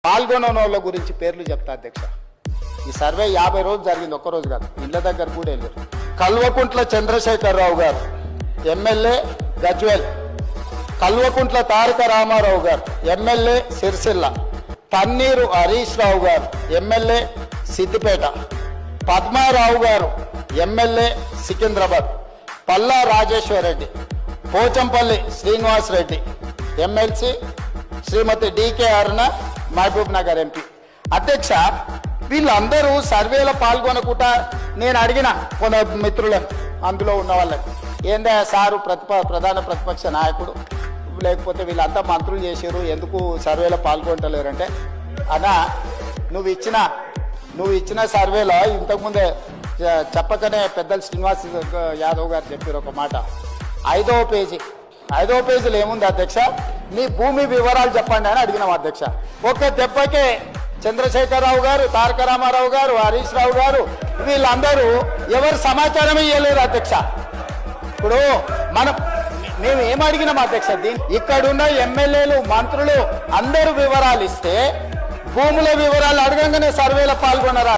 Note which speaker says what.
Speaker 1: పాల్గొనని వాళ్ళ గురించి పేర్లు చెప్తా అధ్యక్ష. ఈ సర్వే 50 రోజులు జరిగింది, ఒక్కరోజు కాదు. ఇళ్ళ దగ్గర కూడా వెళ్ళారు. కల్వకుంట్ల చంద్రశేఖరరావు గారు ఎమ్మెల్యే గజ్వేల్, కల్వకుంట్ల తారక రామారావు గారు ఎమ్మెల్యే సిరిసిల్ల, తన్నీరు హరీష్ రావు గారు ఎమ్మెల్యే సిద్దిపేట, పద్మారావు గారు ఎమ్మెల్యే సికింద్రాబాద్, పల్లా రాజేశ్వర్ రెడ్డి, పోచంపల్లి శ్రీనివాస్ రెడ్డి ఎమ్మెల్సీ, శ్రీమతి డికే అరుణ మహబూబ్ నగర్ ఎంపీ. అధ్యక్ష, వీళ్ళందరూ సర్వేలో పాల్గొనకుండా నేను అడిగిన కొంత మిత్రులను, అందులో ఉన్న వాళ్ళని, ఏందా సారు ప్రధాన ప్రతిపక్ష నాయకుడు, లేకపోతే వీళ్ళంతా మంత్రులు చేశారు, ఎందుకు సర్వేలో పాల్గొంటలేరంటే, అన్నా నువ్వు ఇచ్చిన సర్వేలో ఇంతకుముందే చెప్పకనే పెద్దలు శ్రీనివాస్ యాదవ్ గారు చెప్పారు ఒక మాట. 5వ పేజీలో ఏముంది అధ్యక్ష, నీ భూమి వివరాలు చెప్పండి అని అడిగినాం అధ్యక్ష. ఒక దెబ్బకే చంద్రశేఖరరావు గారు, తారక రామారావు గారు, హరీష్ రావు గారు వీళ్ళందరూ ఎవరు సమాచారం ఇవ్వలేరు అధ్యక్ష. ఇప్పుడు మేము ఏమడిగినాం అధ్యక్ష, ఇక్కడున్న ఎమ్మెల్యేలు మంత్రులు అందరూ వివరాలు ఇస్తే భూముల వివరాలు అడగంగానే సర్వేలో పాల్గొనరా?